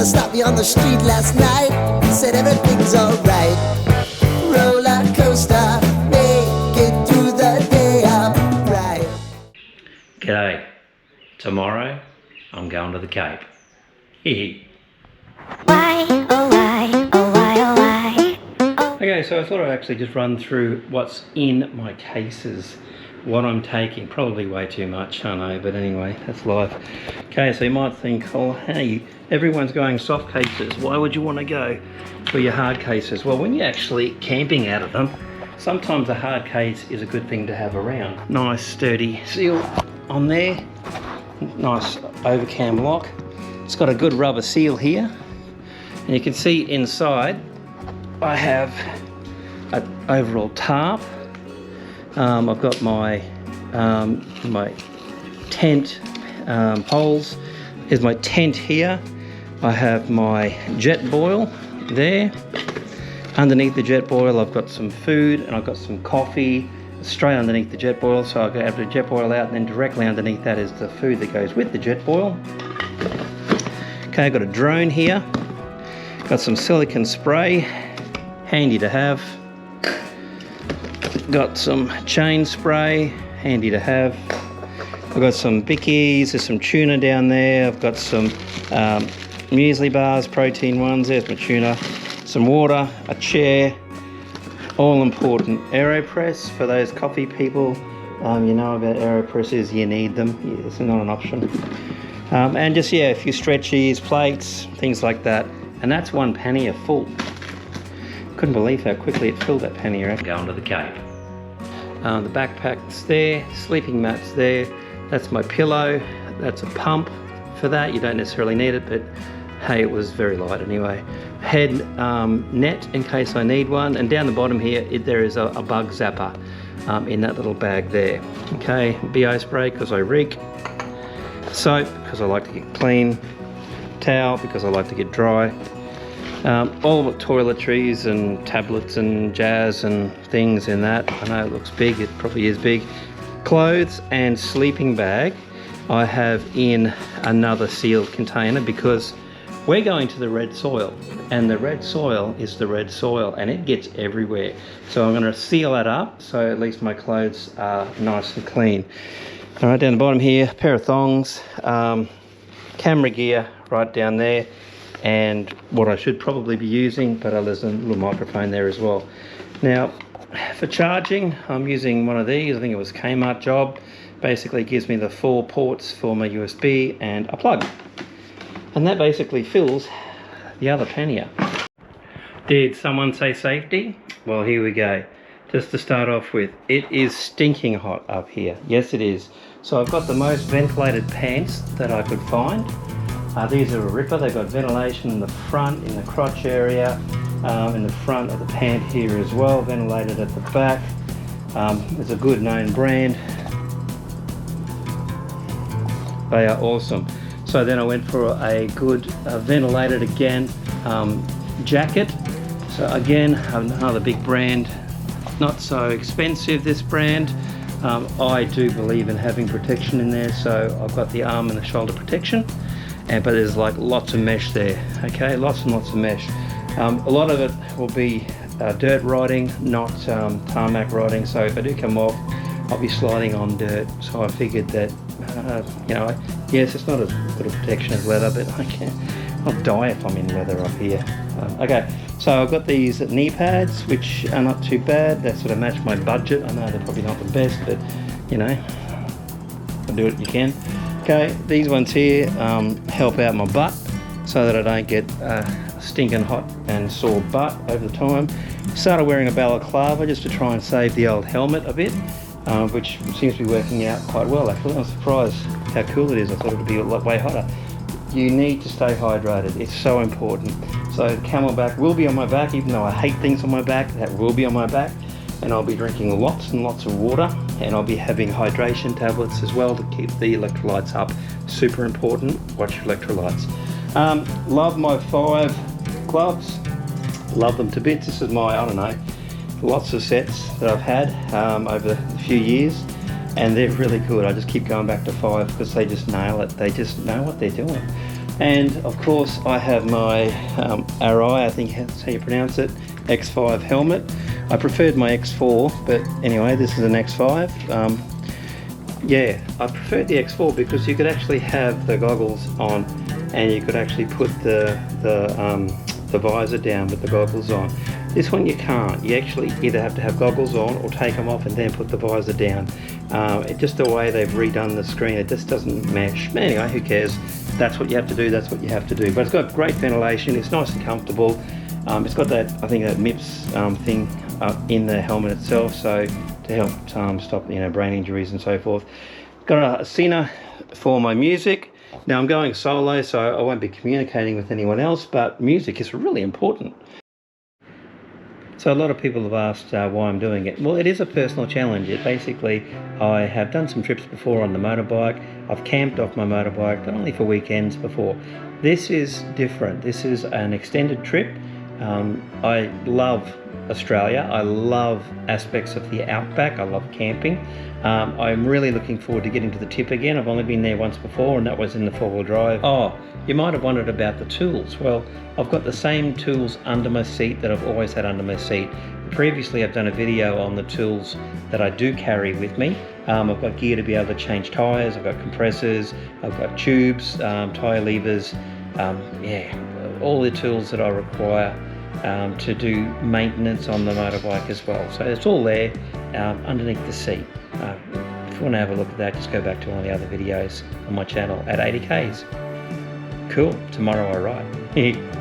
stopped me on the street last night. Said everything's alright. Roller coaster, make it through the day, I'm right. G'day. Tomorrow, I'm going to the Cape. Hee. Why, oh why, oh why, oh why, oh. Okay, so I thought I'd actually just run through what's in my cases, what I'm taking. Probably way too much, I know, but anyway, that's life. Okay, so you might think, oh hey, everyone's going soft cases. Why would you want to go for your hard cases? Well, when you're actually camping out of them, sometimes a hard case is a good thing to have around. Nice sturdy seal on there, nice overcam lock. It's got a good rubber seal here, and you can see inside I have an overall tarp. I've got my my tent poles. Here's my tent here. I have my jet boil there. Underneath the jet boil I've got some food and I've got some coffee straight underneath the jet boil, so I have the jet boil out, and then directly underneath that is the food that goes with the jet boil. Okay, I've got a drone here. Got some silicone spray, handy to have. Got some chain spray, handy to have. I've got some bickies, there's some tuna down there. I've got some muesli bars, protein ones, there's my tuna. Some water, a chair, all important. AeroPress for those coffee people. You know about AeroPresses, you need them. It's not an option. And just, yeah, a few stretchies, plates, things like that. And that's one pannier full. Couldn't believe how quickly it filled that pannier. Going to the Cape. The backpack's there, sleeping mat's there. That's my pillow. That's a pump for that. You don't necessarily need it, but hey, it was very light anyway. Head net in case I need one. And down the bottom here, there is a bug zapper in that little bag there. Okay, BO spray because I reek. Soap because I like to get clean. Towel because I like to get dry. All the toiletries and tablets and jazz and things in that. I know it looks big, it probably is big. Clothes and sleeping bag I have in another sealed container because we're going to the red soil, and the red soil is the red soil and it gets everywhere. So I'm going to seal that up so at least my clothes are nice and clean. All right, down the bottom here, pair of thongs, camera gear right down there, and what I should probably be using, but there's a little microphone there as well. Now, for charging, I'm using one of these. I think it was Kmart job. Basically gives me the 4 ports for my USB and a plug. And that basically fills the other pannier. Did someone say safety? Well, here we go. Just to start off with, it is stinking hot up here. Yes, it is. So I've got the most ventilated pants that I could find. These are a ripper. They've got ventilation in the front, in the crotch area, in the front of the pant here as well, ventilated at the back. It's a good known brand. They are awesome. So then I went for a good ventilated again jacket. So again, another big brand, not so expensive, this brand. I do believe in having protection in there, so I've got the arm and the shoulder protection. But there's like lots of mesh there, okay, lots and lots of mesh. A lot of it will be dirt riding, not tarmac riding, so if I do come off, I'll be sliding on dirt. So I figured that, you know, yes, it's not as good a protection as leather, but I'll die if I'm in leather up here. Okay, so I've got these knee pads, which are not too bad. They sort of match my budget. I know they're probably not the best, but you know, do what you can. Okay, these ones here help out my butt so that I don't get stinking hot and sore butt over the time. Started wearing a balaclava just to try and save the old helmet a bit, which seems to be working out quite well actually. I'm surprised how cool it is. I thought it would be a lot way hotter. You need to stay hydrated, it's so important. So Camelback will be on my back, even though I hate things on my back, that will be on my back. And I'll be drinking lots and lots of water, and I'll be having hydration tablets as well to keep the electrolytes up. Super important, watch your electrolytes. Love my 5 gloves, love them to bits. This is my, I don't know, lots of sets that I've had over a few years, and they're really good. I just keep going back to 5 because they just nail it. They just know what they're doing. And of course I have my RI, I think that's how you pronounce it, X5 helmet. I preferred my X4, but anyway, this is an X5. Yeah, I preferred the X4 because you could actually have the goggles on and you could actually put the visor down with the goggles on. This one you can't. You actually either have to have goggles on or take them off and then put the visor down. Just the way they've redone the screen, it just doesn't mesh. But anyway, who cares? That's what you have to do, that's what you have to do. But it's got great ventilation, it's nice and comfortable. It's got that, I think, that MIPS thing in the helmet itself, so to help stop brain injuries and so forth. Got a Cena for my music. Now I'm going solo, so I won't be communicating with anyone else, but music is really important. So a lot of people have asked why I'm doing it. Well, it is a personal challenge. Basically, I have done some trips before on the motorbike. I've camped off my motorbike, but only for weekends before. This is different. This is an extended trip. I love Australia. I love aspects of the outback. I love camping. I'm really looking forward to getting to the tip again. I've only been there once before, and that was in the four-wheel drive. Oh, you might have wondered about the tools. Well, I've got the same tools under my seat that I've always had under my seat. Previously, I've done a video on the tools that I do carry with me. I've got gear to be able to change tyres, I've got compressors, I've got tubes, tyre levers, all the tools that I require to do maintenance on the motorbike as well. So it's all there underneath the seat. If you want to have a look at that, just go back to one of the other videos on my channel at 80Ks. Cool, tomorrow I ride.